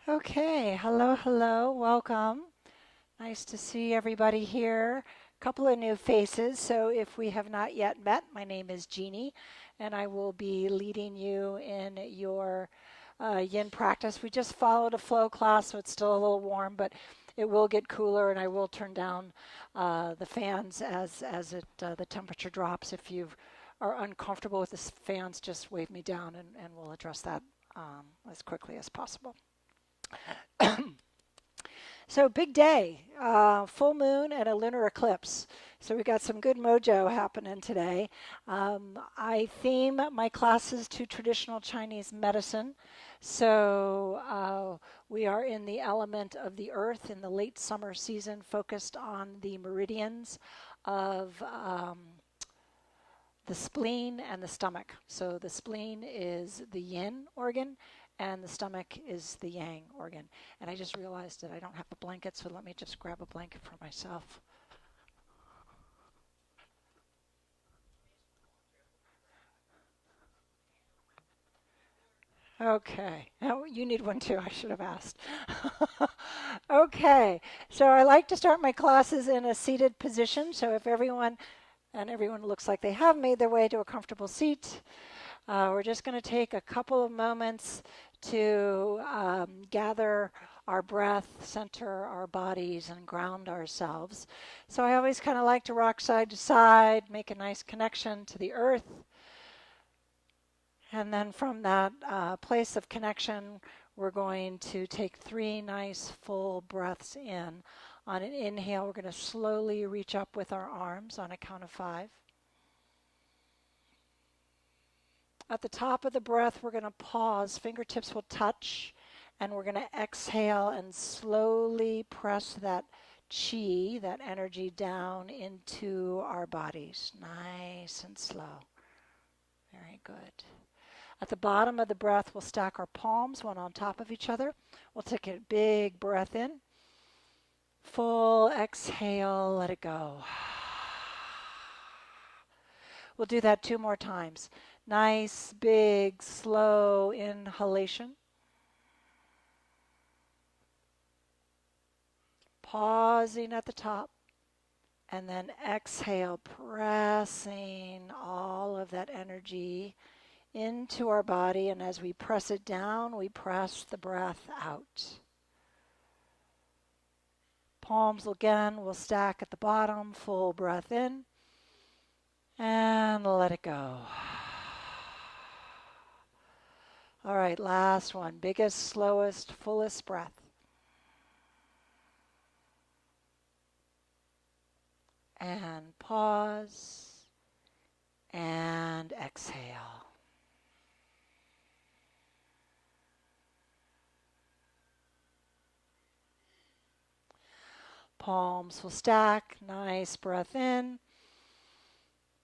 Okay, hello, hello, welcome. Nice to see everybody here. A couple of new faces. So, if we have not yet met, my name is Jeannie, and I will be leading you in your yin practice. We just followed a flow class, so it's still a little warm, but it will get cooler, and I will turn down the fans as the temperature drops. If you are uncomfortable with the fans, just wave me down, and we'll address that as quickly as possible. So big day, full moon and a lunar eclipse. So we got some good mojo happening today. I theme my classes to traditional Chinese medicine. So we are in the element of the earth in the late summer season, focused on the meridians of the spleen and the stomach. So the spleen is the yin organ, and the stomach is the yang organ. And I just realized that I don't have a blanket, so let me just grab a blanket for myself. Okay. Oh, you need one too. I should have asked. Okay. So I like to start my classes in a seated position. So if everyone looks like they have made their way to a comfortable seat, we're just going to take a couple of moments to gather our breath, center our bodies, and ground ourselves. So I always kind of like to rock side to side, make a nice connection to the earth. And then from that place of connection, we're going to take 3 nice full breaths in. On an inhale, we're going to slowly reach up with our arms on a count of 5. At the top of the breath, we're going to pause. Fingertips will touch, and we're going to exhale and slowly press that chi, that energy, down into our bodies. Nice and slow. Very good. At the bottom of the breath, we'll stack our palms one on top of each other. We'll take a big breath in. Full exhale, let it go. We'll do that 2 more times. Nice, big, slow inhalation. Pausing at the top. And then exhale, pressing all of that energy into our body. And as we press it down, we press the breath out. Palms again will stack at the bottom. Full breath in. And let it go. All right, last one. Biggest, slowest, fullest breath. And pause. And exhale. Palms will stack. Nice breath in.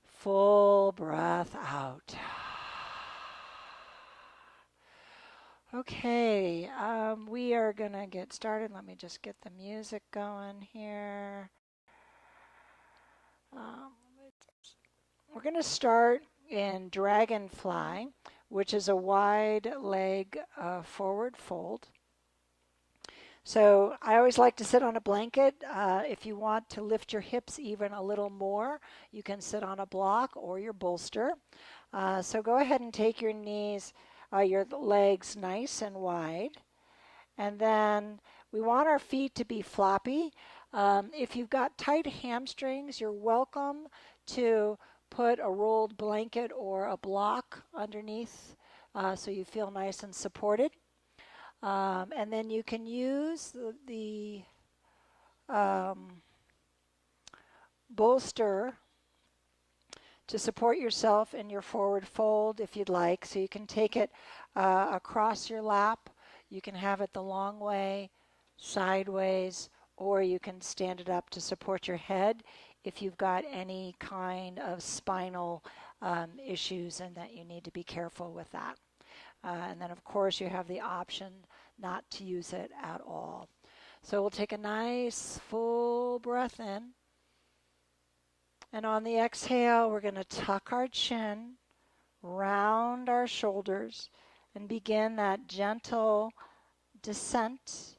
Full breath out. Okay, we are going to get started. Let me just get the music going here. Um, we're going to start in Dragonfly, which is a wide leg forward fold. So I always like to sit on a blanket. If you want to lift your hips even a little more, you can sit on a block or your bolster. So go ahead and take your knees, your legs nice and wide. And then we want our feet to be floppy. If you've got tight hamstrings, you're welcome to put a rolled blanket or a block underneath so you feel nice and supported. And then you can use the bolster to support yourself in your forward fold if you'd like. So you can take it across your lap. You can have it the long way, sideways, or you can stand it up to support your head if you've got any kind of spinal issues and that you need to be careful with that. And then, of course, you have the option not to use it at all. So we'll take a nice full breath in. And on the exhale, we're going to tuck our chin, round our shoulders, and begin that gentle descent.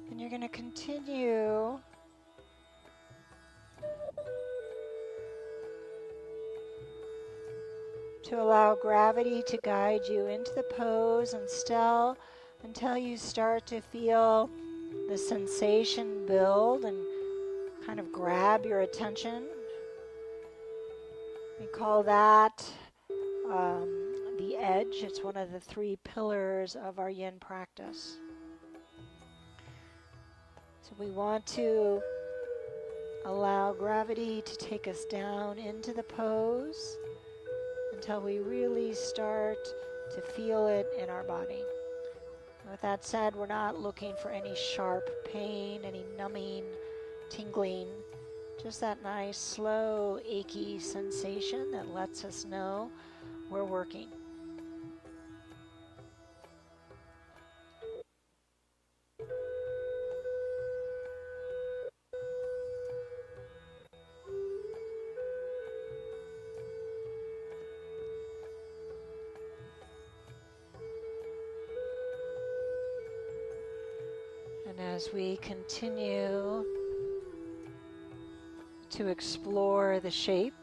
And you're going to continue to allow gravity to guide you into the pose and still until you start to feel the sensation build and kind of grab your attention. We call that the edge. It's one of the 3 pillars of our yin practice. So we want to allow gravity to take us down into the pose until we really start to feel it in our body. With that said, we're not looking for any sharp pain, any numbing, tingling, just that nice, slow, achy sensation that lets us know we're working. And as we continue to explore the shape,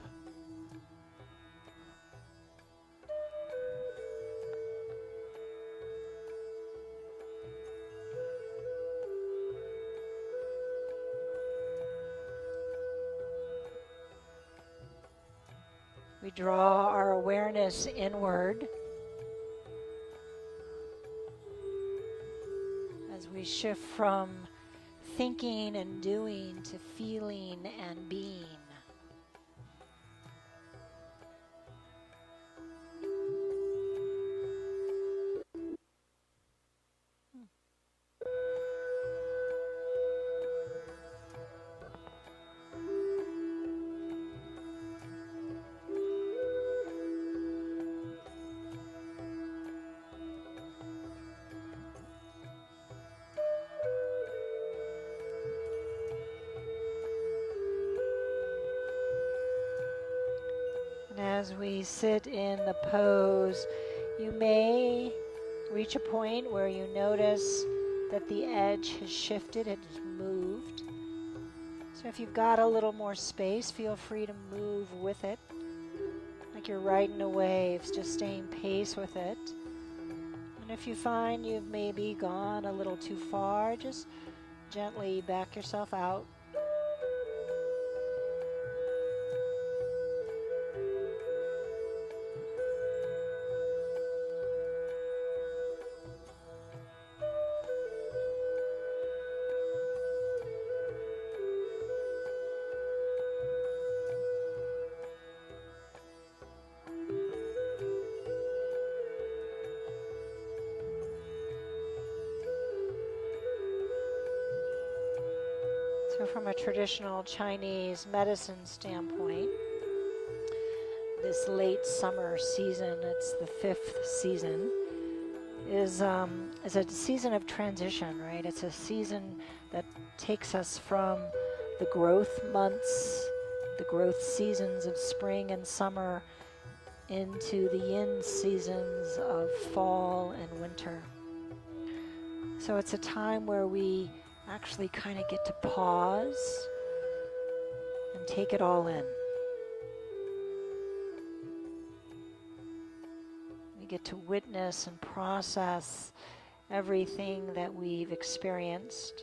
we draw our awareness inward as we shift from thinking and doing to feeling and being. As we sit in the pose, you may reach a point where you notice that the edge has shifted, it has moved. So if you've got a little more space, feel free to move with it, like you're riding a wave, just staying pace with it. And if you find you've maybe gone a little too far, just gently back yourself out. So from a traditional Chinese medicine standpoint, this late summer season, it's the 5th season, is a season of transition, right? It's a season that takes us from the growth months, the growth seasons of spring and summer, into the yin seasons of fall and winter. So it's a time where we actually kind of get to pause and take it all in. We get to witness and process everything that we've experienced.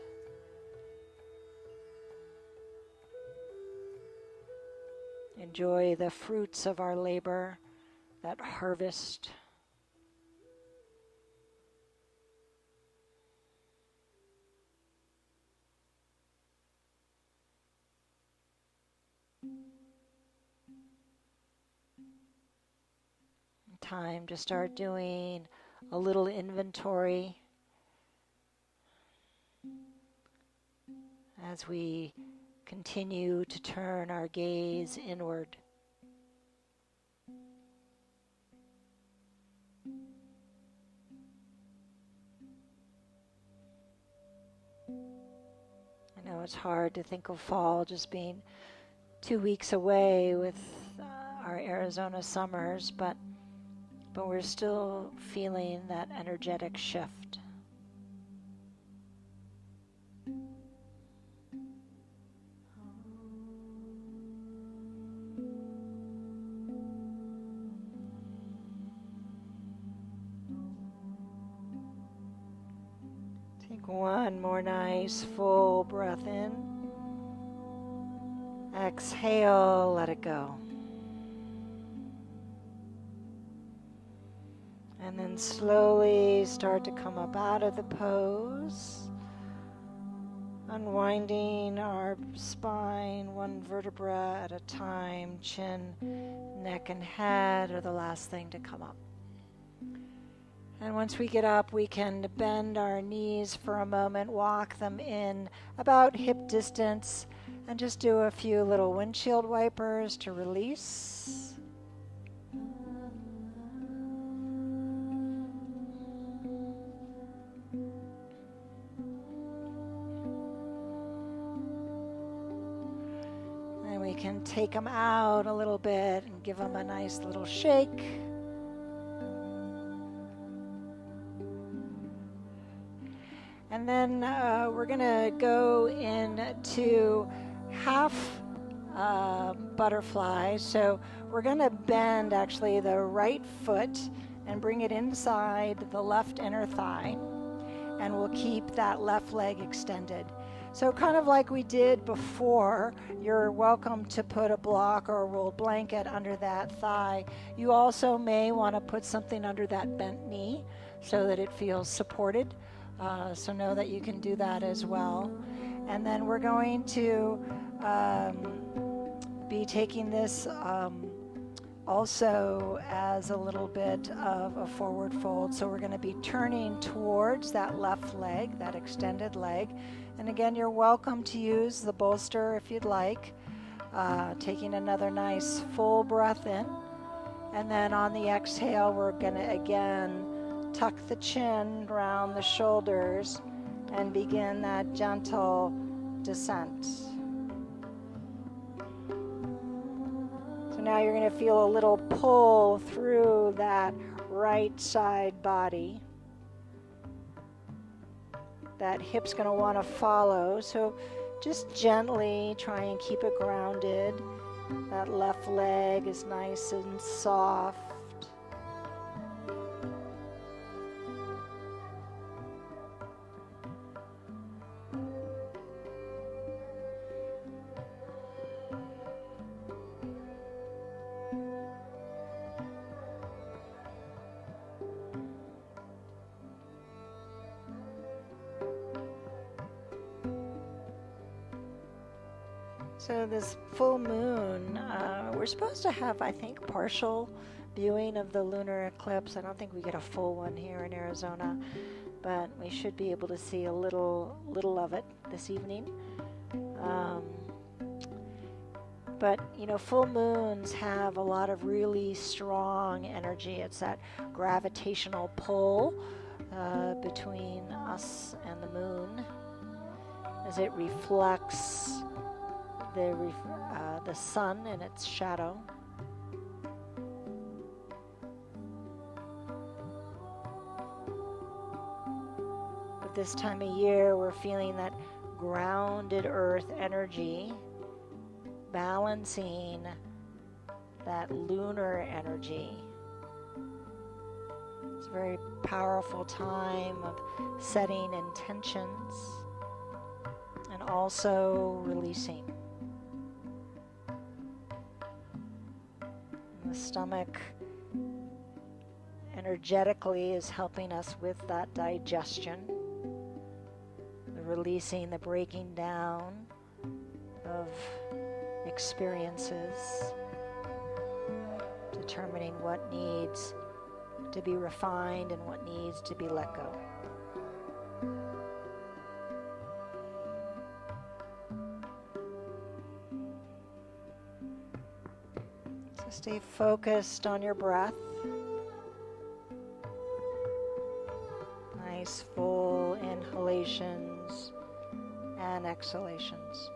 Enjoy the fruits of our labor, that harvest. Time to start doing a little inventory as we continue to turn our gaze inward. I know it's hard to think of fall just being 2 weeks away with our Arizona summers, but we're still feeling that energetic shift. Take one more nice full breath in. Exhale, let it go. And then slowly start to come up out of the pose, unwinding our spine one vertebra at a time. Chin, neck, and head are the last thing to come up. And once we get up, we can bend our knees for a moment, walk them in about hip distance, and just do a few little windshield wipers to release. And we can take them out a little bit and give them a nice little shake. And then we're going to go into half butterfly. So we're going to bend actually the right foot and bring it inside the left inner thigh. And we'll keep that left leg extended. So kind of like we did before, you're welcome to put a block or a rolled blanket under that thigh. You also may want to put something under that bent knee so that it feels supported. So know that you can do that as well. And then we're going to be taking this also as a little bit of a forward fold. So we're going to be turning towards that left leg, that extended leg. And again, you're welcome to use the bolster if you'd like. Taking another nice full breath in. And then on the exhale, we're going to again tuck the chin around the shoulders and begin that gentle descent. So now you're going to feel a little pull through that right side body. That hip's going to want to follow, so just gently try and keep it grounded. That left leg is nice and soft. So this full moon, we're supposed to have, I think, partial viewing of the lunar eclipse. I don't think we get a full one here in Arizona, but we should be able to see a little of it this evening. But, you know, full moons have a lot of really strong energy. It's that gravitational pull between us and the moon as it reflects the sun in its shadow. But this time of year, we're feeling that grounded earth energy balancing that lunar energy. It's a very powerful time of setting intentions and also releasing. The stomach energetically is helping us with that digestion, the releasing, the breaking down of experiences, determining what needs to be refined and what needs to be let go. Stay focused on your breath. Nice full inhalations and exhalations.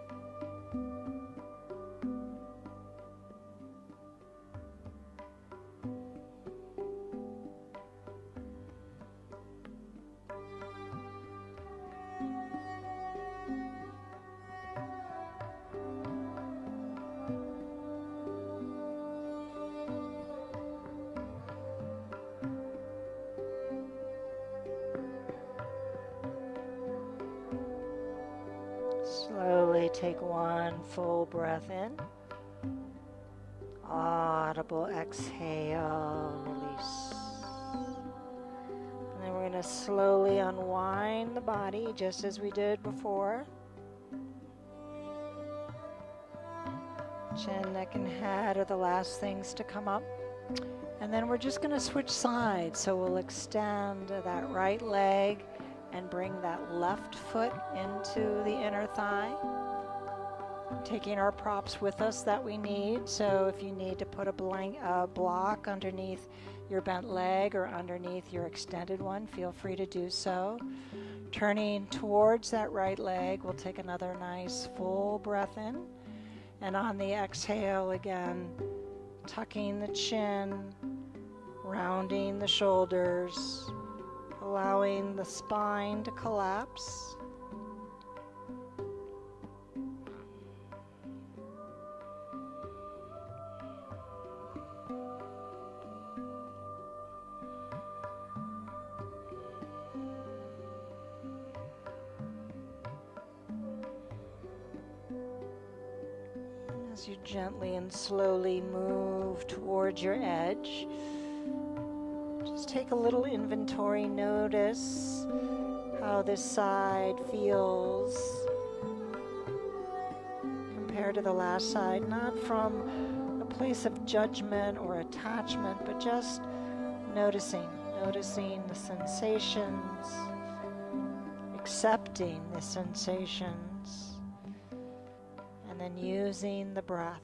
Slowly take one full breath in. Audible exhale, release. And then we're going to slowly unwind the body just as we did before. Chin, neck, and head are the last things to come up. And then we're just going to switch sides. So we'll extend that right leg and bring that left foot into the inner thigh. Taking our props with us that we need. So if you need to put a block underneath your bent leg or underneath your extended one, feel free to do so. Turning towards that right leg, we'll take another nice full breath in. And on the exhale again, tucking the chin, rounding the shoulders, allowing the spine to collapse. As you gently and slowly move towards your edge, just take a little inventory. Notice how this side feels compared to the last side, not from a place of judgment or attachment, but just noticing the sensations, accepting the sensations, and then using the breath.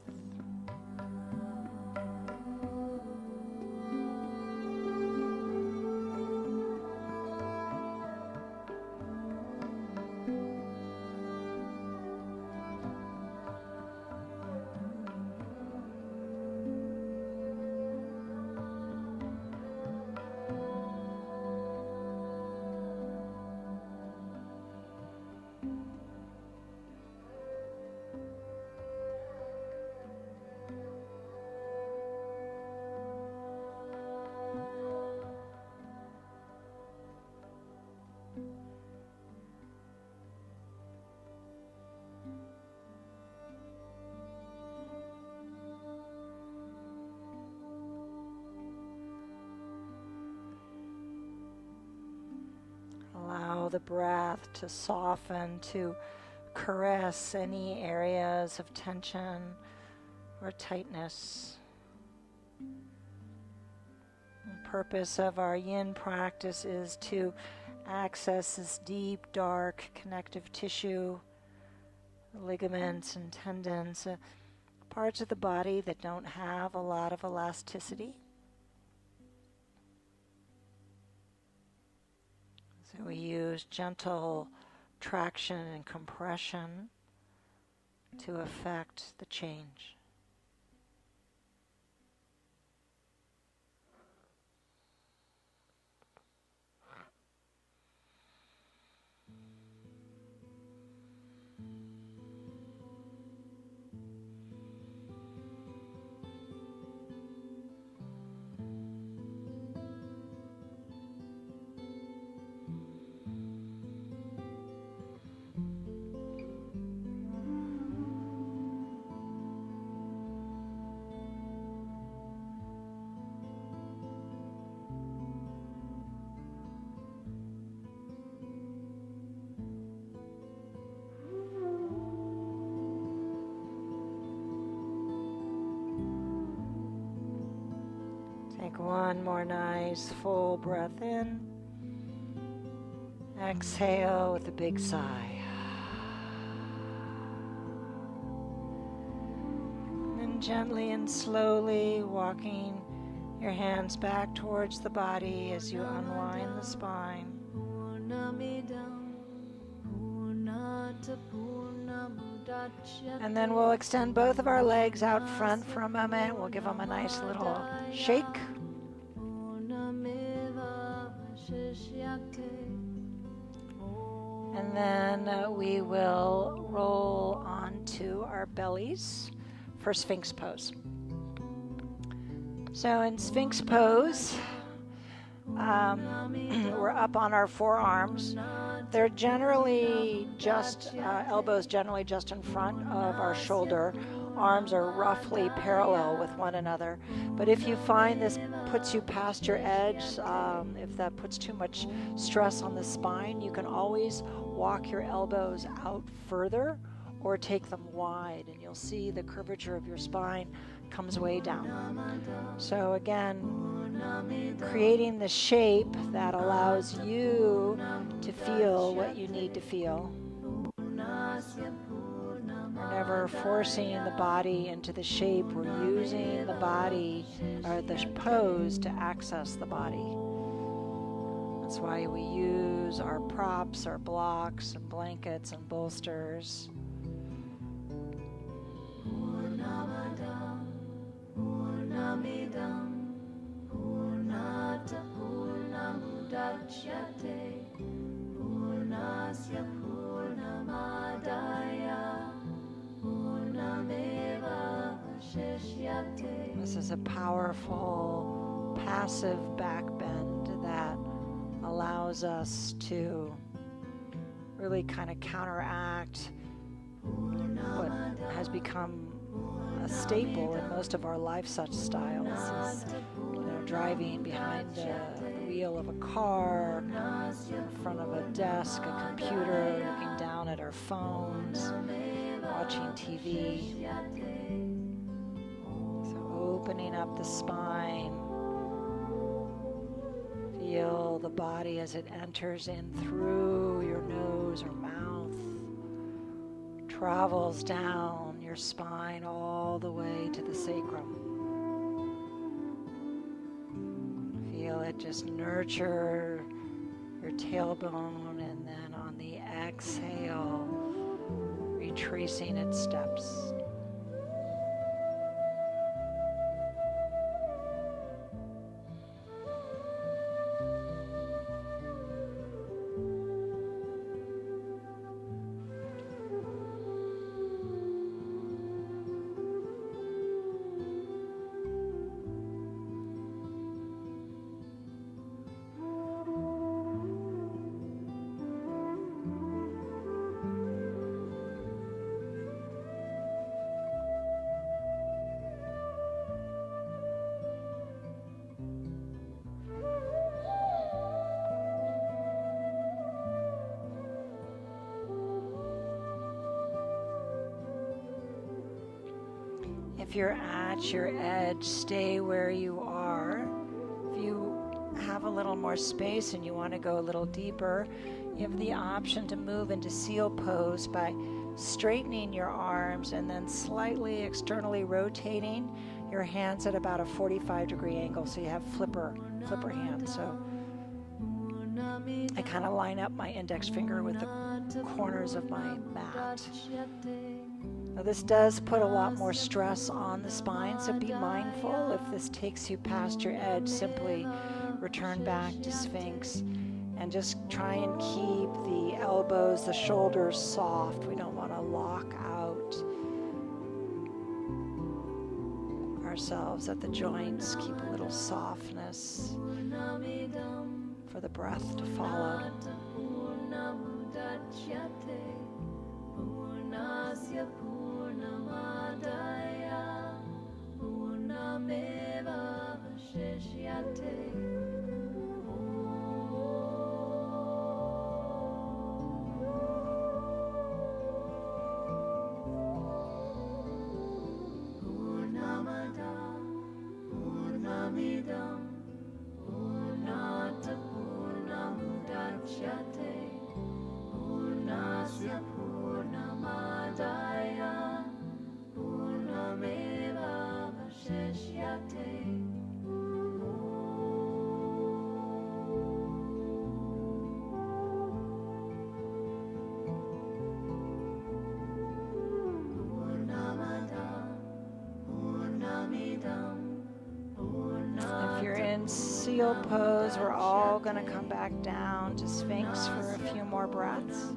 Allow the breath to soften, to caress any areas of tension or tightness. The purpose of our YIN practice is to access this deep, dark connective tissue, ligaments and tendons, parts of the body that don't have a lot of elasticity. So we use gentle traction and compression to affect the change. Take one more nice full breath in. Exhale with a big sigh. And then gently and slowly walking your hands back towards the body as you unwind the spine. And then we'll extend both of our legs out front for a moment. We'll give them a nice little shake. And then we will roll onto our bellies for Sphinx pose. So in Sphinx pose, we're up on our forearms. They're generally just, elbows generally just in front of our shoulder. Arms are roughly parallel with one another. But if you find this puts you past your edge, if that puts too much stress on the spine, you can always walk your elbows out further or take them wide, and you'll see the curvature of your spine comes way down. So again, creating the shape that allows you to feel what you need to feel. We're never forcing the body into the shape. We're using the body or the pose to access the body. That's why we use our props, our blocks, and blankets and bolsters. This is a powerful passive back bend that allows us to really kind of counteract what has become a staple in most of our lifestyles, is, driving behind the wheel of a car, in front of a desk, a computer, looking down at our phones, watching TV. So opening up the spine. Feel the body as it enters in through your nose or mouth, travels down your spine all the way to the sacrum. Feel it just nurture your tailbone, and then on the exhale, retracing its steps. If you're at your edge, stay where you are. If you have a little more space and you want to go a little deeper, you have the option to move into seal pose by straightening your arms and then slightly externally rotating your hands at about a 45-degree angle, so you have flipper hands. So I kind of line up my index finger with the corners of my mat. Now this does put a lot more stress on the spine, so be mindful. If this takes you past your edge, simply return back to Sphinx and just try and keep the elbows, the shoulders soft. We don't want to lock out ourselves at the joints. Keep a little softness for the breath to follow. Purnamidam Purnata Purnamudachyate seal pose. We're all going to come back down to Sphinx for a few more breaths.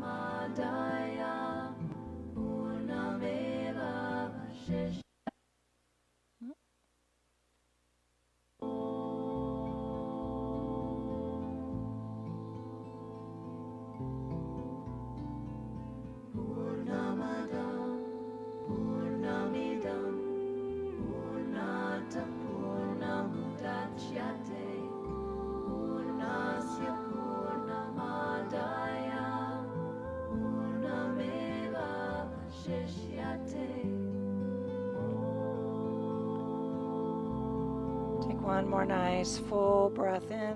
Take one more nice full breath in.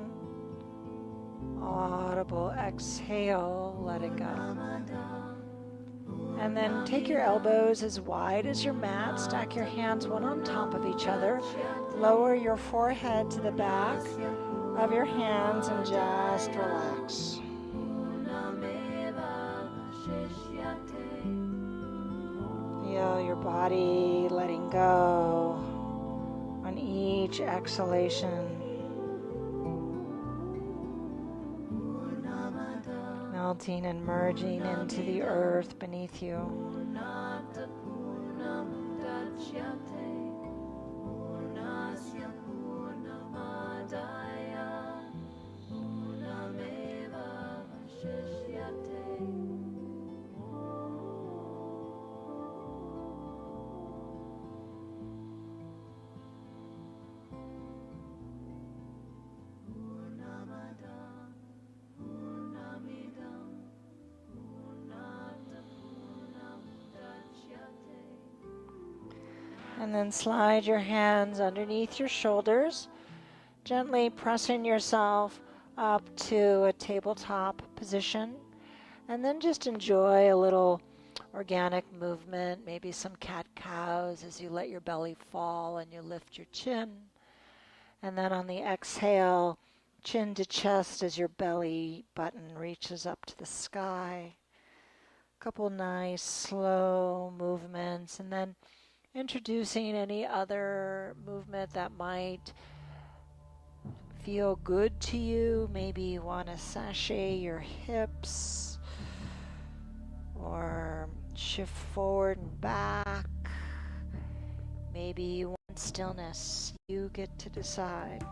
Audible exhale, let it go. And then take your elbows as wide as your mat. Stack your hands one on top of each other. Lower your forehead to the back of your hands and just relax. Feel your body letting go on each exhalation. Melting and merging into the earth beneath you. And then slide your hands underneath your shoulders, gently pressing yourself up to a tabletop position. And then just enjoy a little organic movement, maybe some cat-cows as you let your belly fall and you lift your chin. And then on the exhale, chin to chest as your belly button reaches up to the sky. A couple nice slow movements, and then introducing any other movement that might feel good to you. Maybe you want to sashay your hips or shift forward and back. Maybe you want stillness. You get to decide.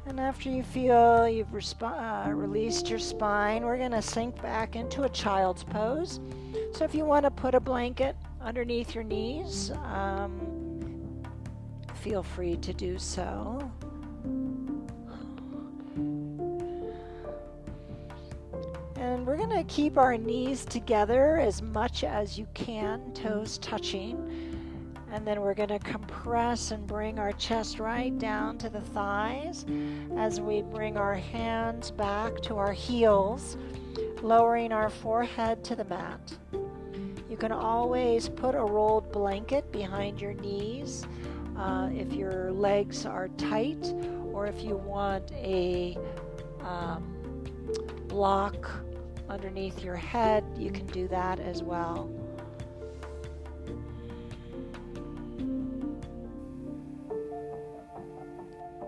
And after you feel you've released your spine, we're going to sink back into a child's pose. So if you want to put a blanket underneath your knees, feel free to do so. And we're going to keep our knees together as much as you can, toes touching. And then we're going to compress and bring our chest right down to the thighs as we bring our hands back to our heels, lowering our forehead to the mat. You can always put a rolled blanket behind your knees if your legs are tight, or if you want a block underneath your head, you can do that as well.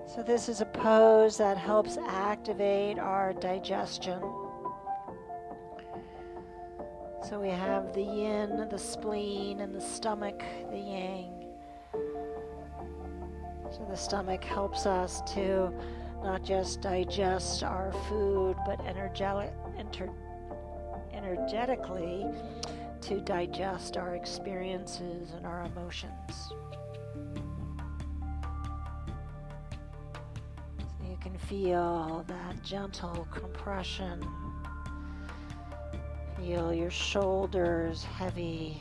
So this is a pose that helps activate our digestion. So we have the yin, the spleen, and the stomach, the yang. So the stomach helps us to not just digest our food, but energetically to digest our experiences and our emotions. You can feel that gentle compression. Feel your shoulders heavy,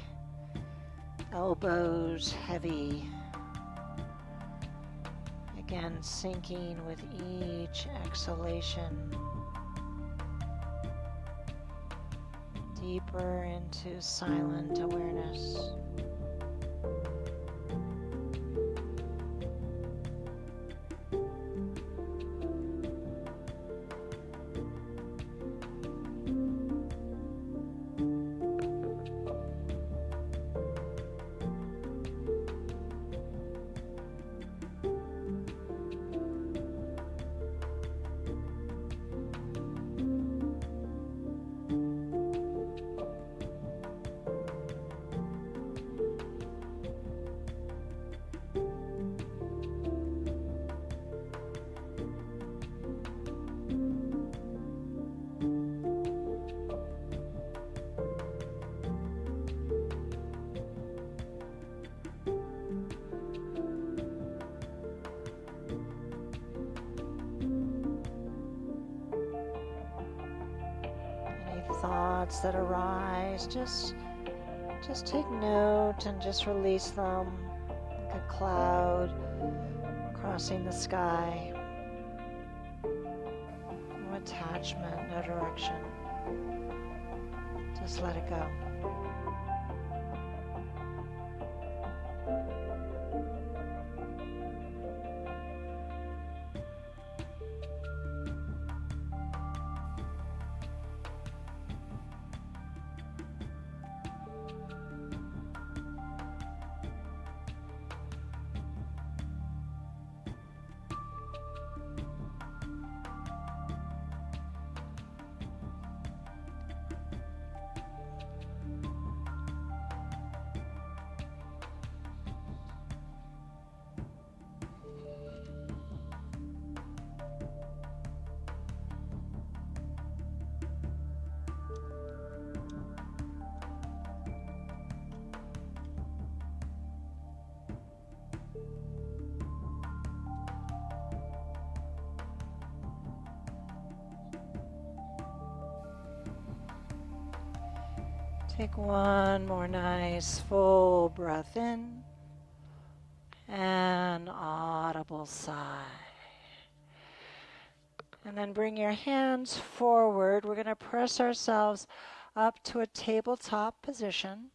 elbows heavy. Again, sinking with each exhalation. Deep deeper into silent awareness. Thoughts that arise, just take note and just release them like a cloud crossing the sky. No attachment, no direction. Just let it go. Take one more nice full breath in and audible sigh. And then bring your hands forward. We're going to press ourselves up to a tabletop position.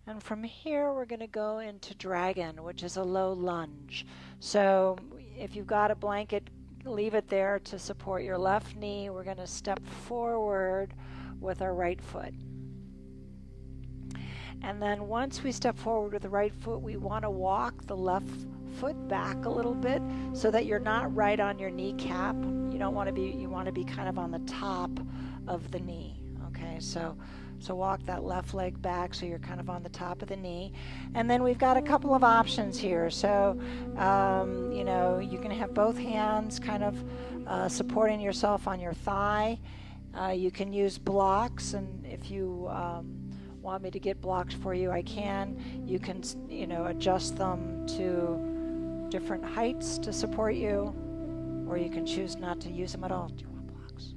And from here, we're going to go into dragon, which is a low lunge. So if you've got a blanket, leave it there to support your left knee. We're going to step forward with our right foot. And then once we step forward with the right foot, we want to walk the left foot back a little bit so that you're not right on your kneecap. You want to be kind of on the top of the knee. Okay, so walk that left leg back so you're kind of on the top of the knee. And then we've got a couple of options here. So, you can have both hands kind of supporting yourself on your thigh. You can use blocks, and if you want me to get blocks for you, I can. You can, adjust them to different heights to support you, or you can choose not to use them at all. Do you want blocks?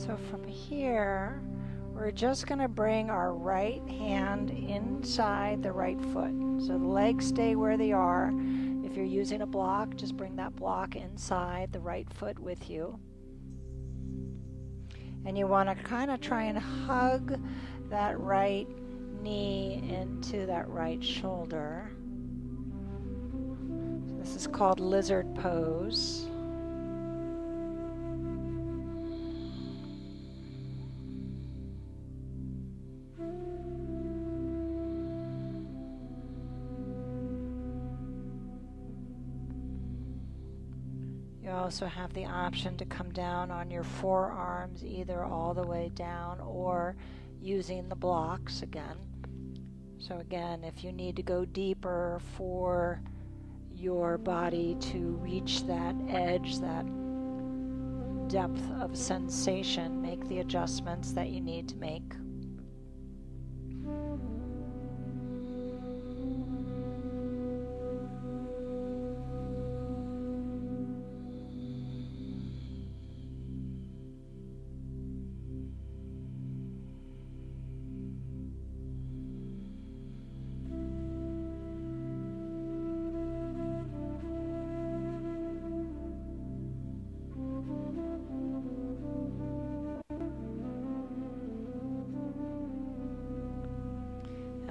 So from here, we're just going to bring our right hand inside the right foot. So the legs stay where they are. If you're using a block, just bring that block inside the right foot with you. And you want to kind of try and hug that right knee into that right shoulder. So this is called lizard pose. You also have the option to come down on your forearms, either all the way down or using the blocks again. So again, if you need to go deeper for your body to reach that edge, that depth of sensation, make the adjustments that you need to make.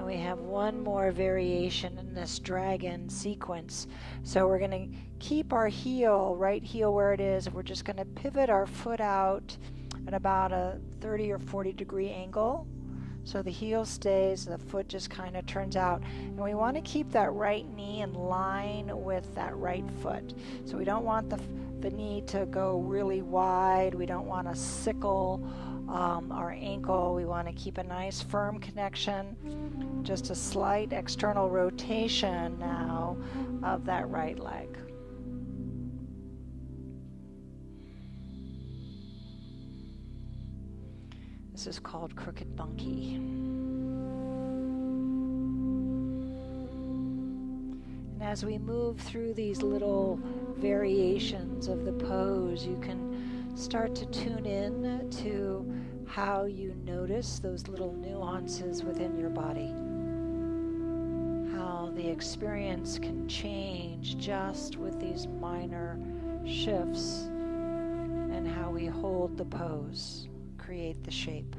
We have one more variation in this dragon sequence. So we're going to keep our heel, right heel where it is. We're just going to pivot our foot out at about a 30 or 40 degree angle. So the heel stays, the foot just kind of turns out. And we want to keep that right knee in line with that right foot. So we don't want the knee to go really wide. We don't want to sickle our ankle. We want to keep a nice firm connection. Just a slight external rotation now of that right leg. This is called crooked monkey. And as we move through these little variations of the pose, you can start to tune in to how you notice those little nuances within your body. How the experience can change just with these minor shifts, and how we hold the pose, create the shape.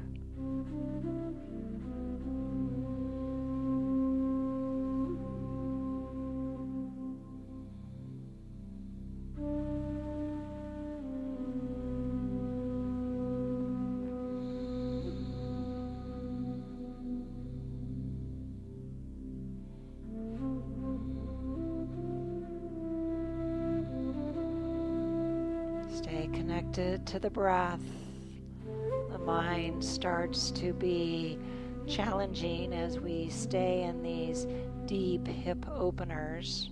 Stay connected to the breath. The mind starts to be challenging as we stay in these deep hip openers.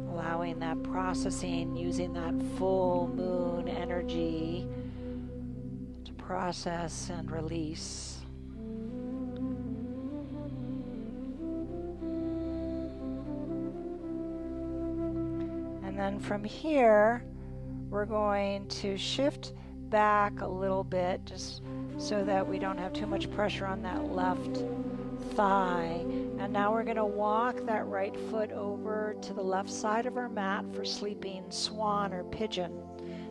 Allowing that processing, using that full moon energy to process and release. And then from here, we're going to shift back a little bit just so that we don't have too much pressure on that left thigh. And now we're going to walk that right foot over to the left side of our mat for sleeping swan or pigeon.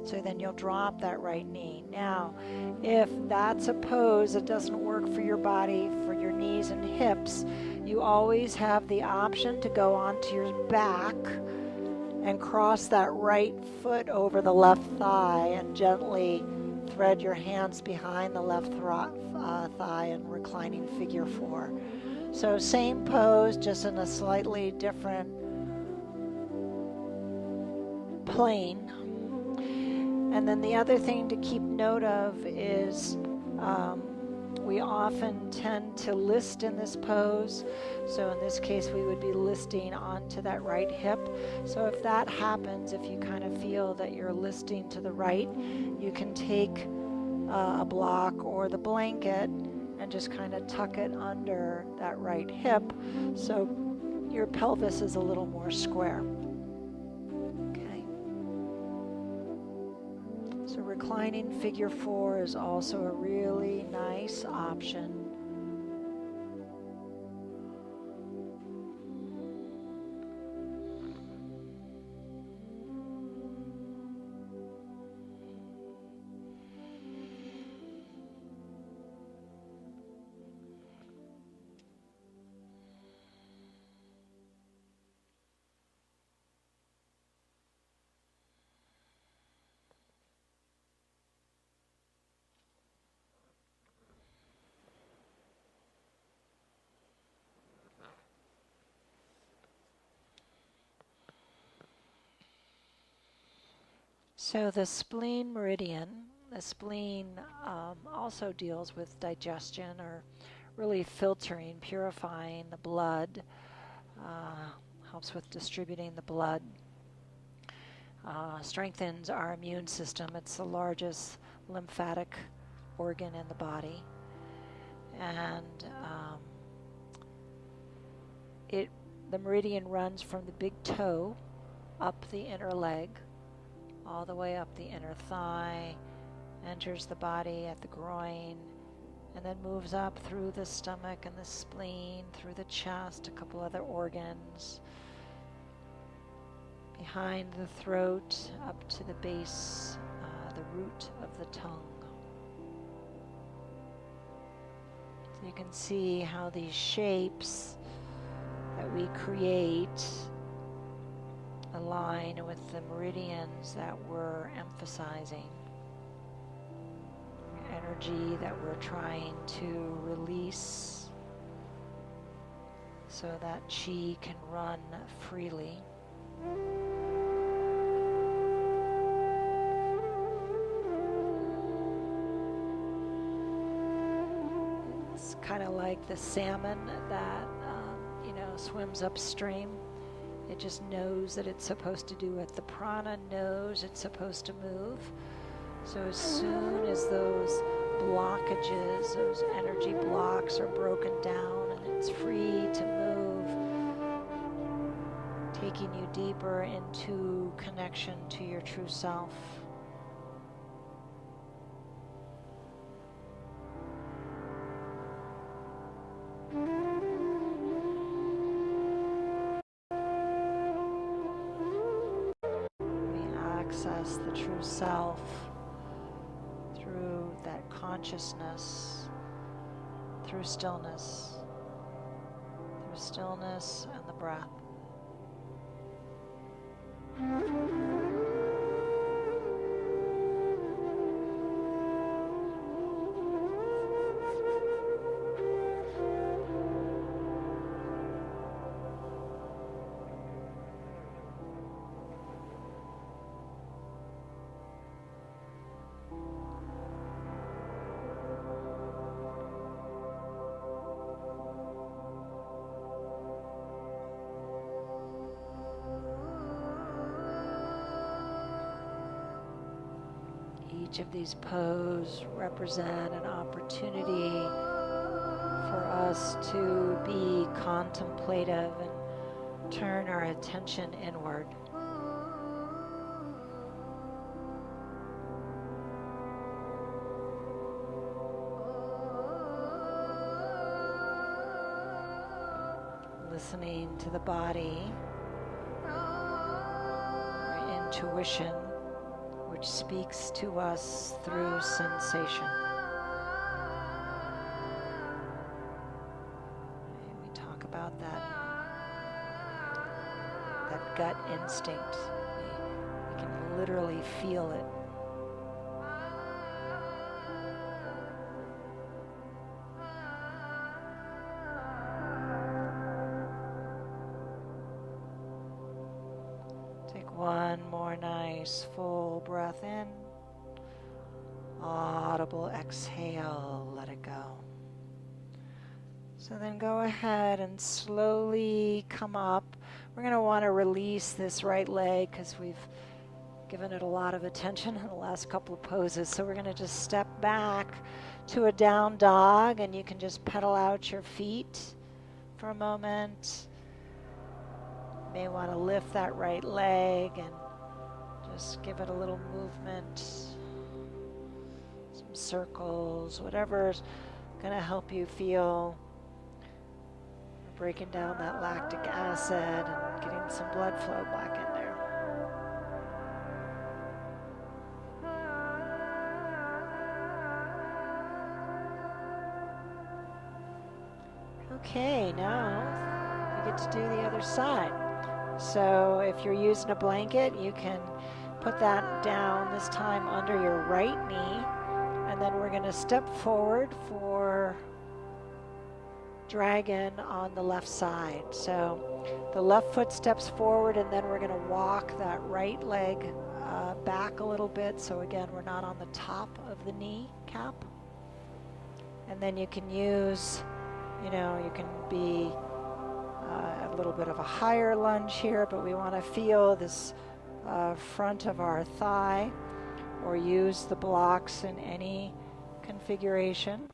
So then you'll drop that right knee. Now, if that's a pose that doesn't work for your body, for your knees and hips, you always have the option to go onto your back and cross that right foot over the left thigh and gently thread your hands behind the left thigh in reclining figure 4. So same pose, just in a slightly different plane. And then the other thing to keep note of is we often tend to list in this pose. So in this case, we would be listing onto that right hip. So if that happens, if you kind of feel that you're listing to the right, you can take a block or the blanket and just kind of tuck it under that right hip so your pelvis is a little more square. Okay. So reclining figure 4 is also a really nice option. So the spleen meridian, the spleen also deals with digestion, or really filtering, purifying the blood, helps with distributing the blood, strengthens our immune system. It's the largest lymphatic organ in the body. And the meridian runs from the big toe up the inner leg, all the way up the inner thigh, enters the body at the groin, and then moves up through the stomach and the spleen, through the chest, a couple other organs, behind the throat, up to the base, the root of the tongue. So you can see how these shapes that we create align with the meridians that we're emphasizing, energy that we're trying to release so that chi can run freely. It's kind of like the salmon that swims upstream. It just knows that it's supposed to do it. The prana knows it's supposed to move. So as soon as those blockages, those energy blocks are broken down and it's free to move, taking you deeper into connection to your true self. Access the true self through that consciousness, through stillness and the breath. Each of these poses represent an opportunity for us to be contemplative and turn our attention inward. Listening to the body, our intuition, which speaks to us through sensation. And we talk about that gut instinct. We can literally feel it. One more nice full breath in. Audible exhale, let it go. So then go ahead and slowly come up. We're going to want to release this right leg because we've given it a lot of attention in the last couple of poses. So we're going to just step back to a down dog, and you can just pedal out your feet for a moment. May want to lift that right leg and just give it a little movement. circles, whatever's going to help you feel. Breaking down that lactic acid and getting some blood flow back in there. Okay, now we get to do the other side. So if you're using a blanket, you can put that down, this time under your right knee, and then we're going to step forward for dragon on the left side. So the left foot steps forward, and then we're going to walk that right leg back a little bit. So again, we're not on the top of the knee cap. And then you can use, you can be a little bit of a higher lunge here, but we want to feel this front of our thigh, or use the blocks in any configuration.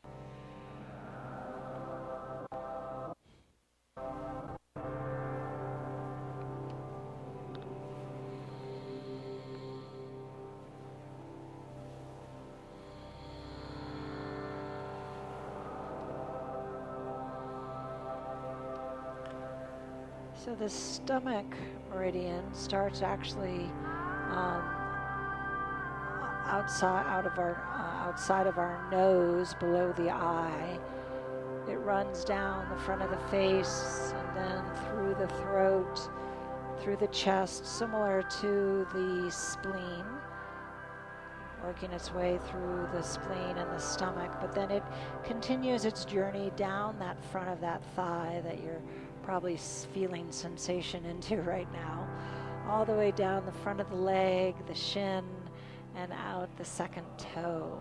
So the stomach meridian starts actually outside of our nose, below the eye. It runs down the front of the face and then through the throat, through the chest, similar to the spleen, working its way through the spleen and the stomach. But then it continues its journey down that front of that thigh that you're probably feeling sensation into right now, all the way down the front of the leg, the shin, and out the second toe.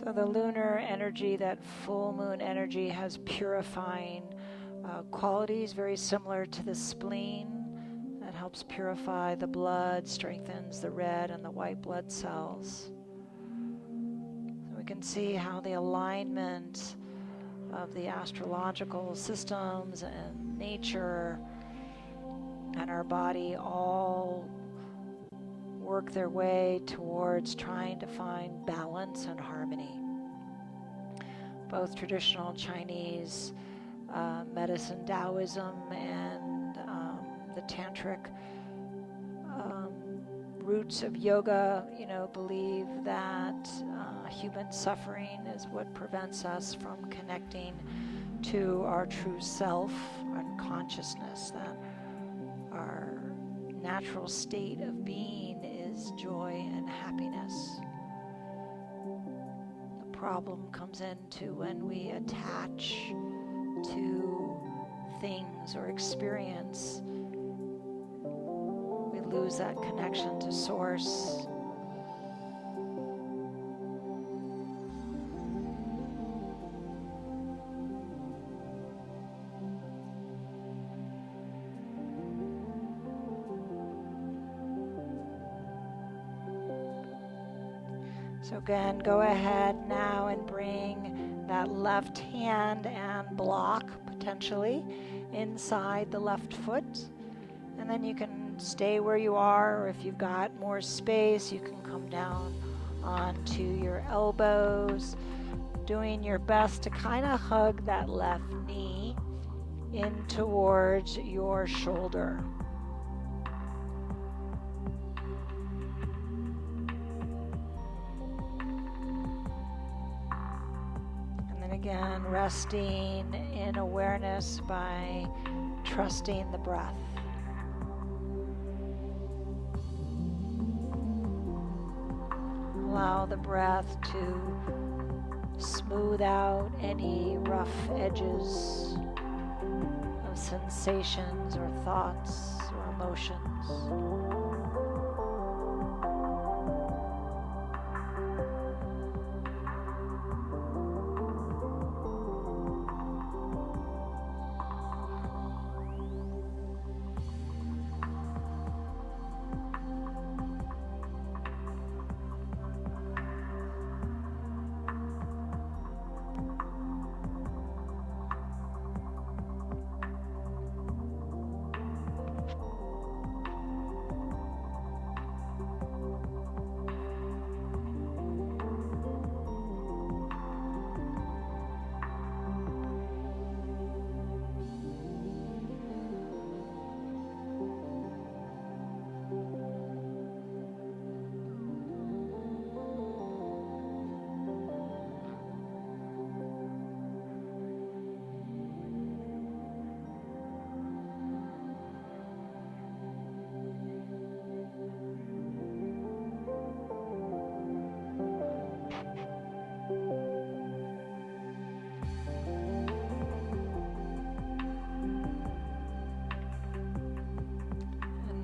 So the lunar energy, that full moon energy, has purifying qualities very similar to the spleen. That helps purify the blood, strengthens the red and the white blood cells. So we can see how the alignment of the astrological systems and nature and our body all work their way towards trying to find balance and harmony. Both traditional Chinese medicine, Taoism, and the tantric roots of yoga, believe that human suffering is what prevents us from connecting to our true self and consciousness, that our natural state of being is joy and happiness. The problem comes into when we attach to things or experience. We lose that connection to source. So again, go ahead now and bring that left hand and block potentially inside the left foot. And then you can stay where you are, or if you've got more space, you can come down onto your elbows, doing your best to kind of hug that left knee in towards your shoulder. Again, resting in awareness by trusting the breath. Allow the breath to smooth out any rough edges of of sensations or thoughts or emotions.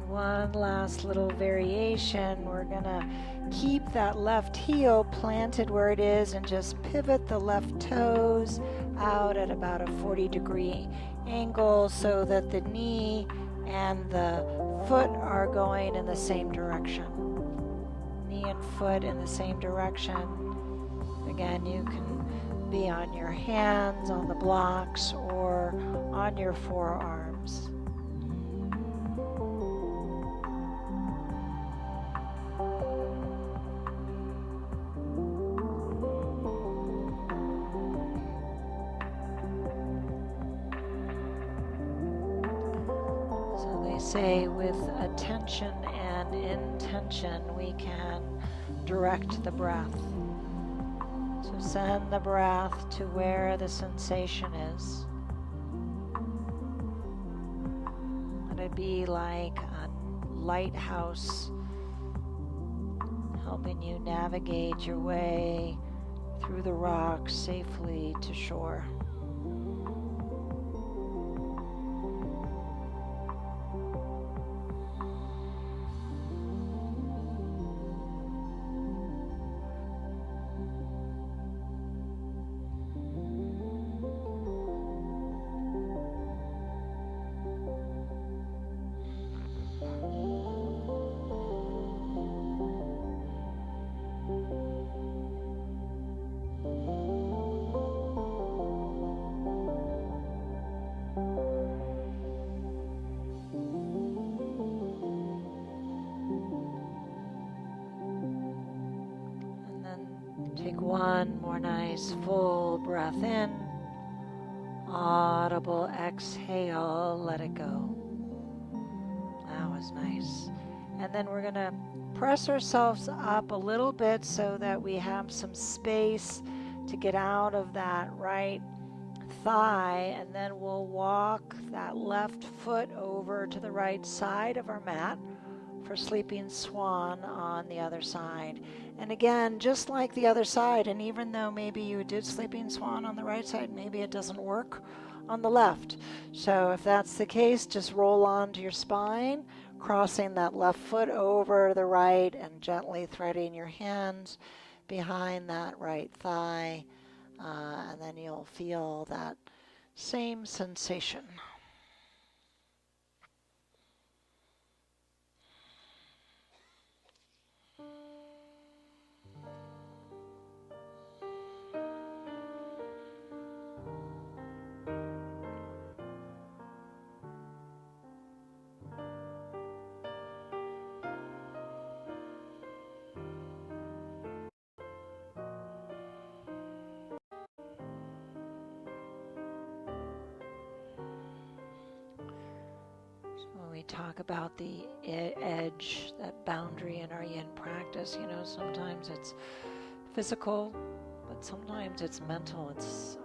One last little variation. We're gonna keep that left heel planted where it is and just pivot the left toes out at about a 40-degree angle so that the knee and the foot are going in the same direction. Knee and foot in the same direction. Again, you can be on your hands, on the blocks, or on your forearms. Say with attention and intention we can direct the breath. So send the breath to where the sensation is. Let it be like a lighthouse helping you navigate your way through the rocks safely to shore. Take one more nice full breath in. Audible exhale, let it go. That was nice. And then we're going to press ourselves up a little bit so that we have some space to get out of that right thigh. And then we'll walk that left foot over to the right side of our mat for sleeping swan on the other side. And again, just like the other side, and even though maybe you did sleeping swan on the right side, maybe it doesn't work on the left. So if that's the case, just roll onto your spine, crossing that left foot over the right and gently threading your hands behind that right thigh. And then you'll feel that same sensation. We talk about the edge, that boundary in our yin practice. You know, sometimes it's physical, but sometimes it's mental. It's,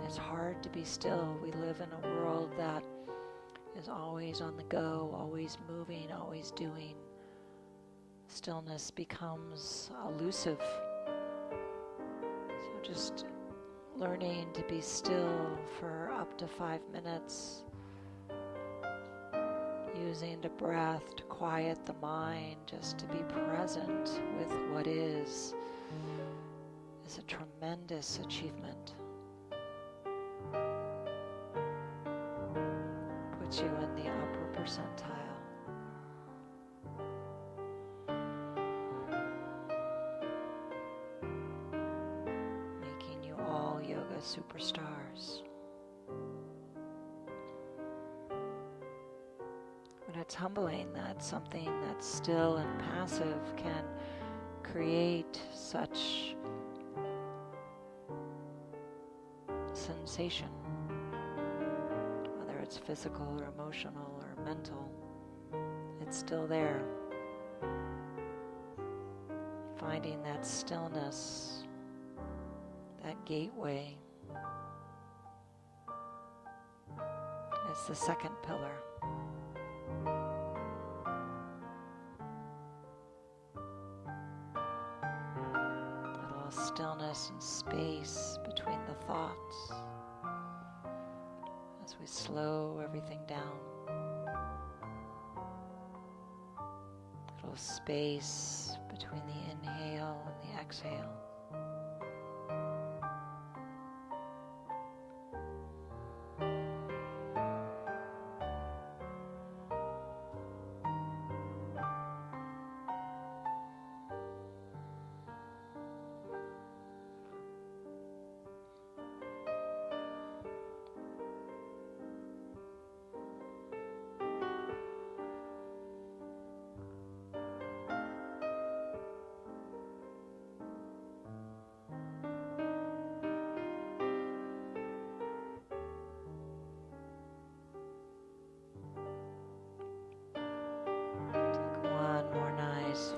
it's hard to be still. We live in a world that is always on the go, always moving, always doing. Stillness becomes elusive. So just learning to be still for up to 5 minutes, using the breath to quiet the mind, just to be present with what is a tremendous achievement. Puts you in the upper percentile. Making you all yoga superstars. But it's humbling that something that's still and passive can create such sensation, whether it's physical or emotional or mental. It's still there. Finding that stillness, that gateway, is the second pillar. Stillness and space between the thoughts as we slow everything down. Little space between the inhale and the exhale.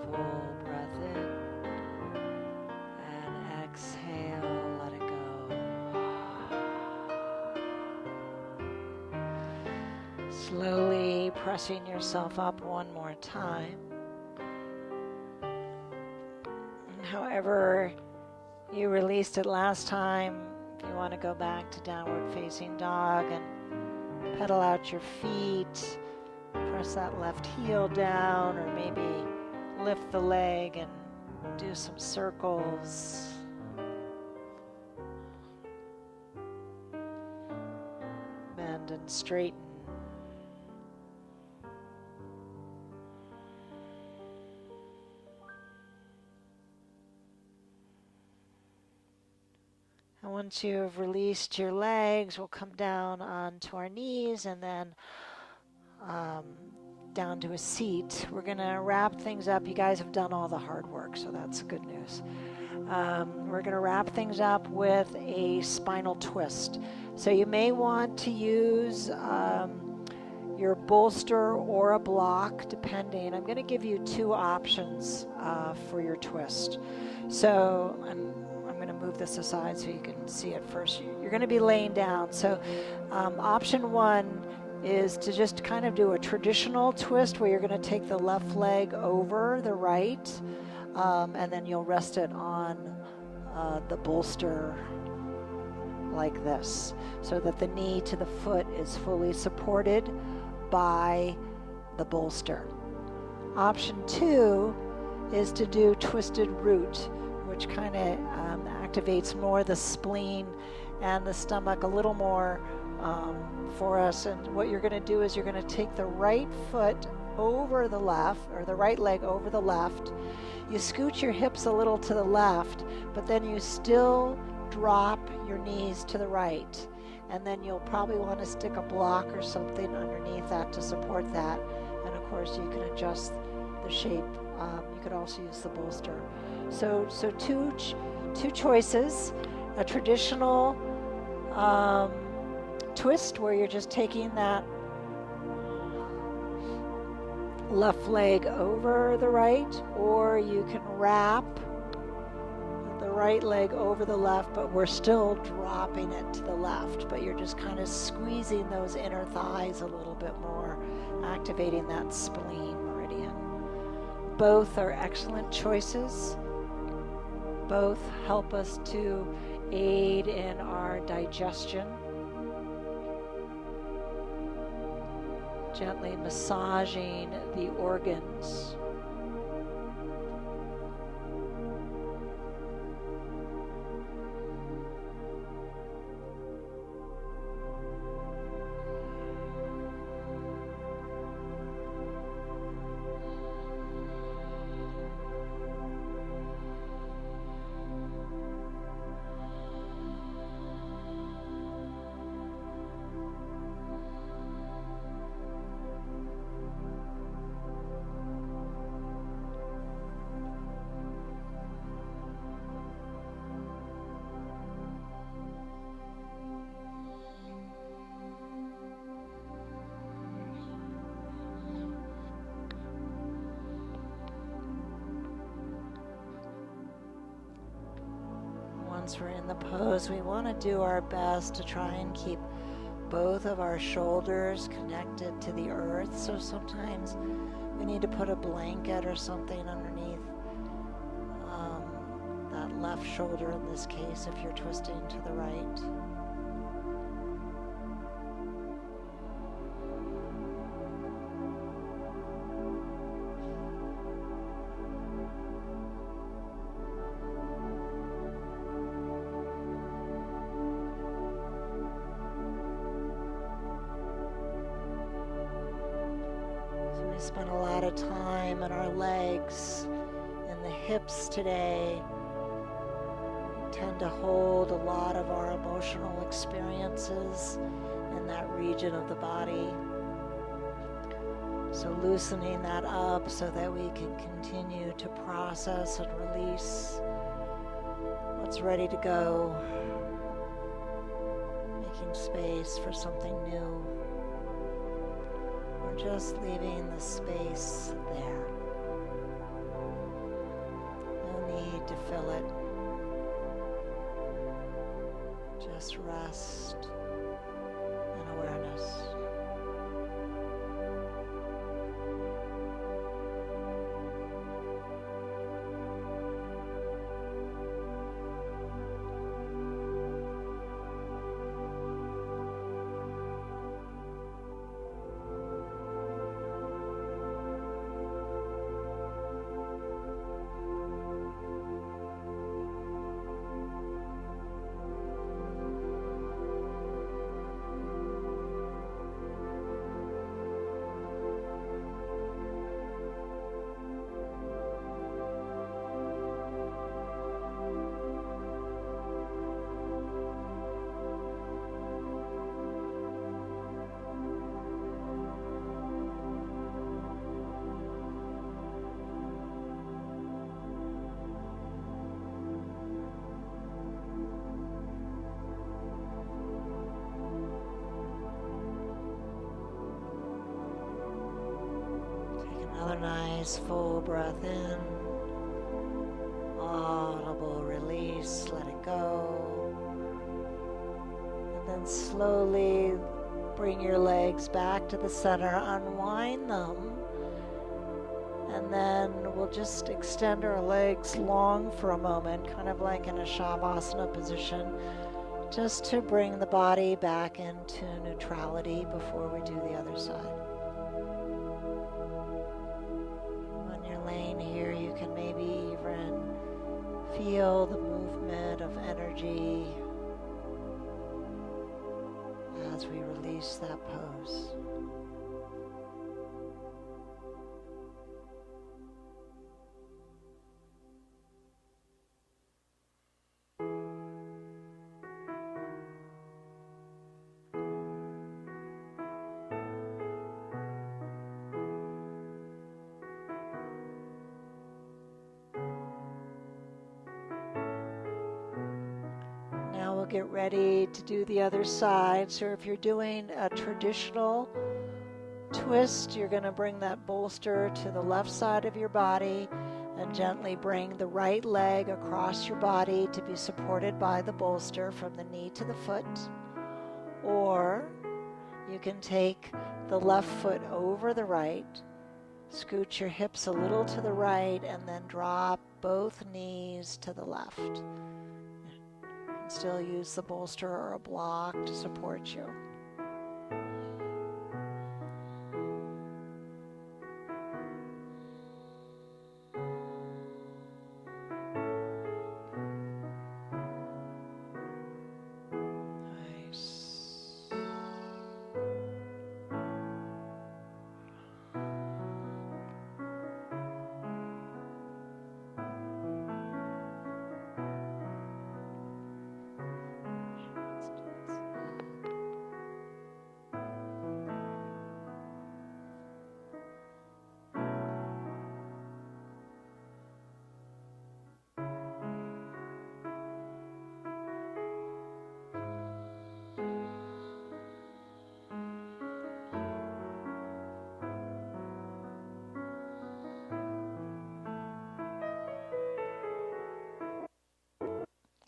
Full breath in and exhale, let it go. Slowly pressing yourself up one more time. And however you released it last time, if you want to go back to downward facing dog and pedal out your feet, press that left heel down, or maybe lift the leg and do some circles. Bend and straighten. And once you've released your legs, we'll come down onto our knees and then down to a seat. We're going to wrap things up. You guys have done all the hard work, so that's good news. We're going to wrap things up with a spinal twist. So you may want to use your bolster or a block, depending. I'm going to give you 2 options for your twist. So I'm going to move this aside so you can see it first. You're going to be laying down. So option 1 is to just kind of do a traditional twist where you're going to take the left leg over the right, and then you'll rest it on the bolster like this, so that the knee to the foot is fully supported by the bolster. Option 2 is to do twisted root, which kind of activates more the spleen and the stomach a little more for us. And what you're going to do is you're going to take the right foot over the left, or the right leg over the left. You scoot your hips a little to the left, but then you still drop your knees to the right. And then you'll probably want to stick a block or something underneath that to support that. And of course you can adjust the shape. You could also use the bolster. So two choices: a traditional twist where you're just taking that left leg over the right, or you can wrap the right leg over the left, but we're still dropping it to the left, but you're just kind of squeezing those inner thighs a little bit more, activating that spleen meridian. Both are excellent choices. Both help us to aid in our digestion. Gently massaging the organs. Once we're in the pose, we want to do our best to try and keep both of our shoulders connected to the earth. So sometimes we need to put a blanket or something underneath that left shoulder in this case if you're twisting to the right. Spent a lot of time in our legs and the hips today. We tend to hold a lot of our emotional experiences in that region of the body. So loosening that up so that we can continue to process and release what's ready to go. Making space for something new. Just leaving the space there. No need to fill it. Just rest and awareness. Another nice full breath in, audible release, let it go. And then slowly bring your legs back to the center, unwind them, and then we'll just extend our legs long for a moment, kind of like in a Shavasana position, just to bring the body back into neutrality before we do the other side. Laying here, you can maybe even feel the movement of energy as we release that pose. Get ready to do the other side. So if you're doing a traditional twist, you're going to bring that bolster to the left side of your body and gently bring the right leg across your body to be supported by the bolster from the knee to the foot. Or you can take the left foot over the right, scoot your hips a little to the right, and then drop both knees to the left. can still use the bolster or a block to support you.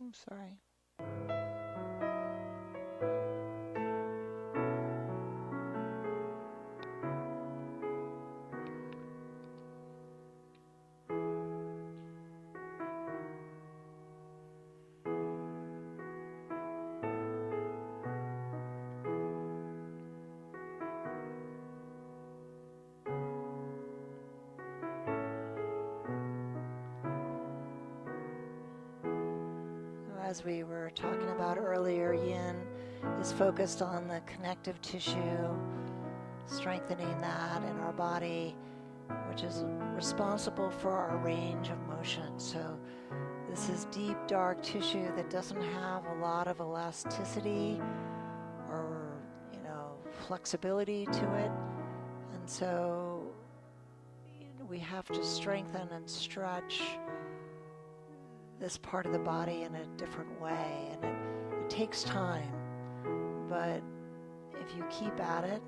I'm sorry. As we were talking about earlier, YIN is focused on the connective tissue, strengthening that in our body, which is responsible for our range of motion. So this is deep, dark tissue that doesn't have a lot of elasticity or, flexibility to it. And so we have to strengthen and stretch this part of the body in a different way, and it takes time, but if you keep at it,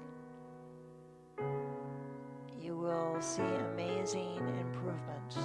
you will see amazing improvements.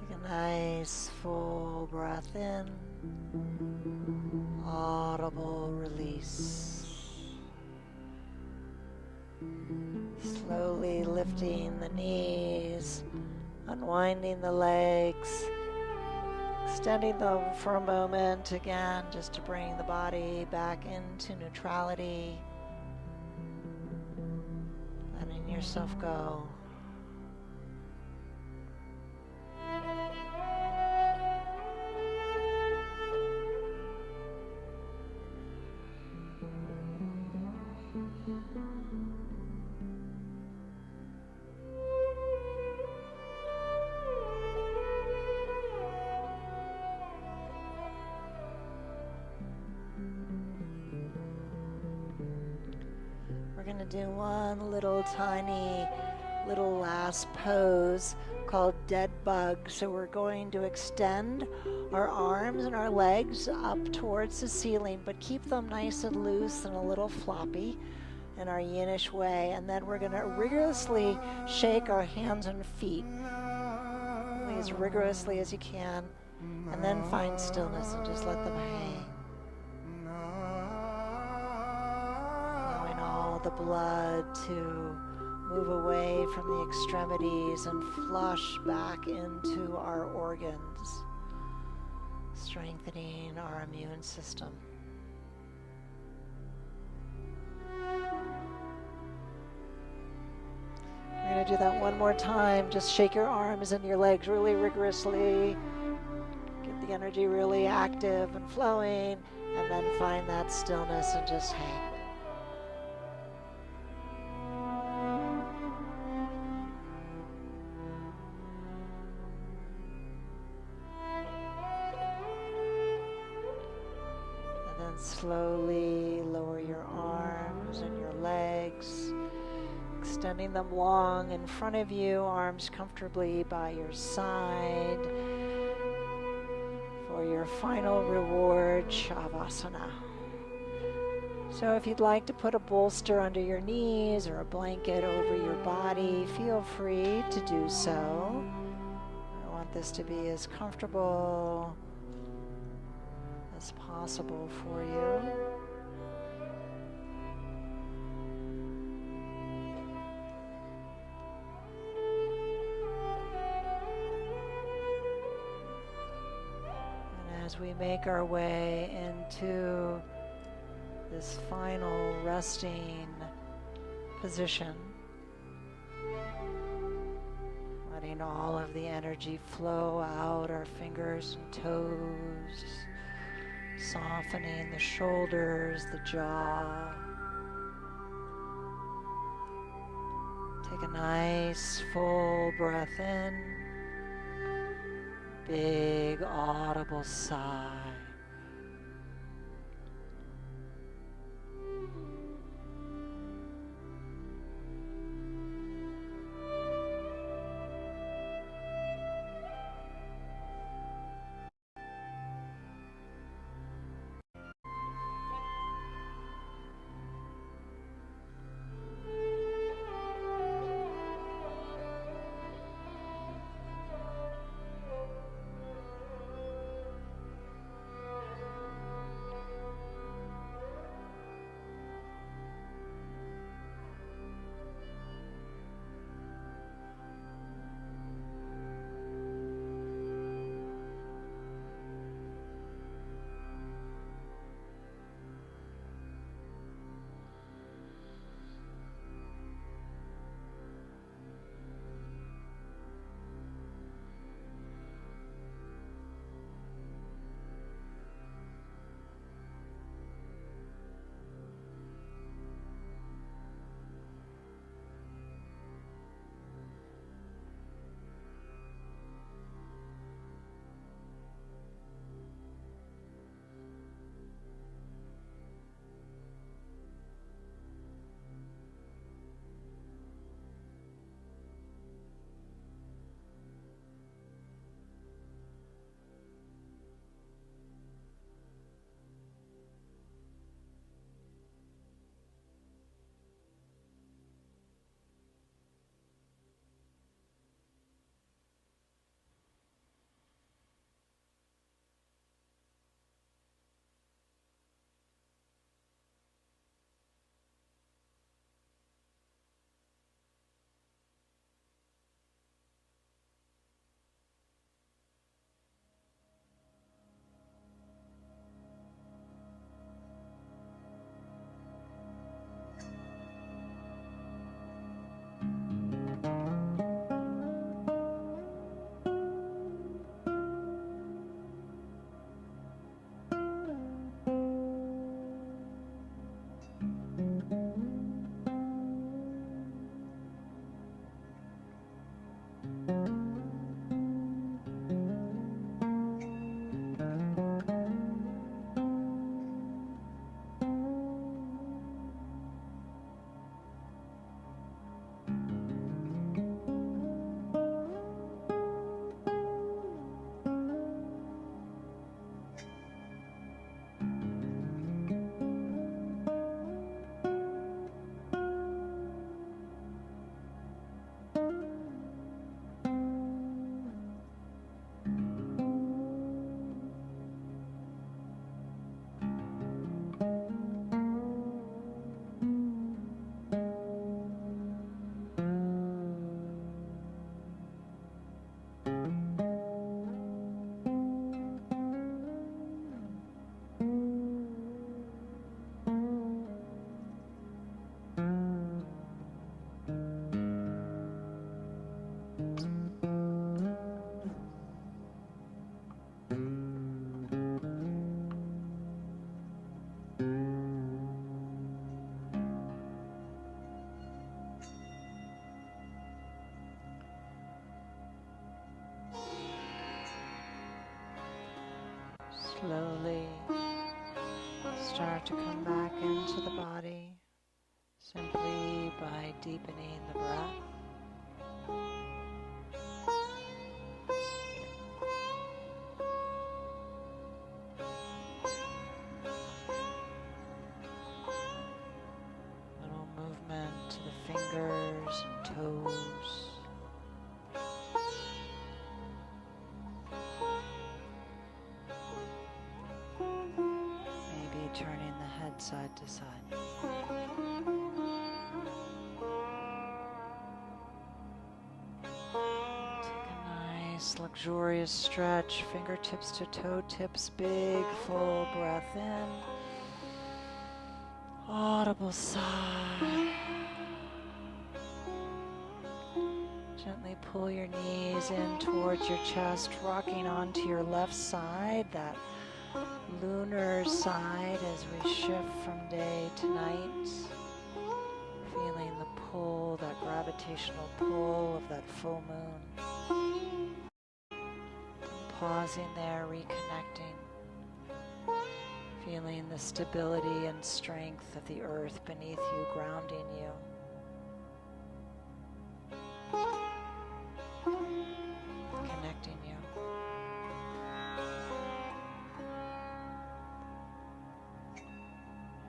Take a nice full breath in, audible release. Slowly lifting the knees, unwinding the legs, extending them for a moment again, just to bring the body back into neutrality, letting yourself go. We're going to do one tiny last pose called dead bug. So we're going to extend our arms and our legs up towards the ceiling, but keep them nice and loose and a little floppy in our yin-ish way. And then we're going to rigorously shake our hands and feet as rigorously as you can, and then find stillness and just let them hang. the blood to move away from the extremities and flush back into our organs, strengthening our immune system. We're going to do that one more time. Just shake your arms and your legs really rigorously. Get the energy really active and flowing, and then find that stillness and just hang. Slowly lower your arms and your legs, extending them long in front of you, arms comfortably by your side for your final reward, Shavasana. So if you'd like to put a bolster under your knees or a blanket over your body, feel free to do so. I want this to be as comfortable as possible for you. And as we make our way into this final resting position, letting all of the energy flow out our fingers and toes, softening the shoulders, the jaw. Take a nice full breath in. Big audible sigh. Slowly start to come back into the body simply by deepening the breath. Little movement to the fingers and toes. Maybe turning the head side to side. Take a nice luxurious stretch, fingertips to toe tips, big full breath in. Audible sigh. Gently pull your knees in towards your chest, rocking onto your left side, that lunar side as we shift from day to night. Feeling the pull, that gravitational pull of that full moon. Pausing there, reconnecting. Feeling the stability and strength of the earth beneath you, grounding you. Connecting you.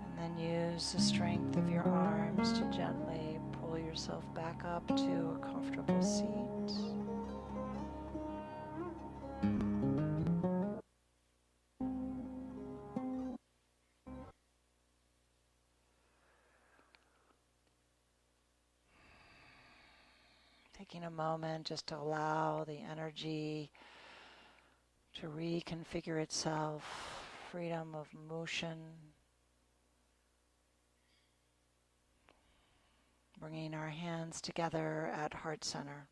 And then use the strength of your arms to gently pull yourself back up to a comfortable seat. Taking a moment just to allow the energy to reconfigure itself, freedom of motion, bringing our hands together at heart center.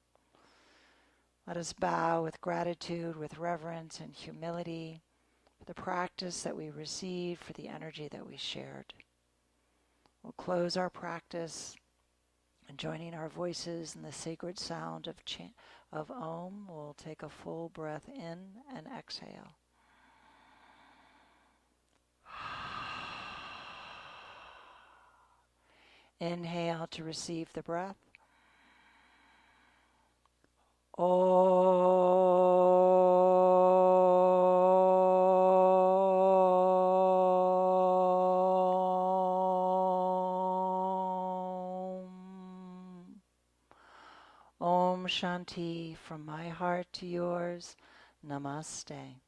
Let us bow with gratitude, with reverence and humility for the practice that we received, for the energy that we shared. We'll close our practice and joining our voices in the sacred sound of Om. We'll take a full breath in and exhale. Inhale to receive the breath. Om Shanti, from my heart to yours. Namaste.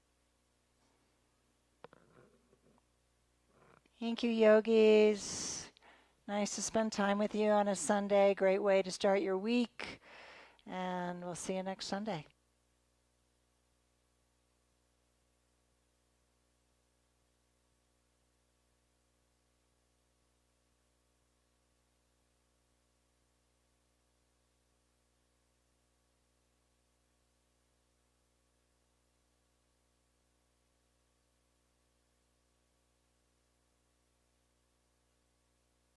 Thank you, yogis. Nice to spend time with you on a Sunday. Great way to start your week. And we'll see you next Sunday.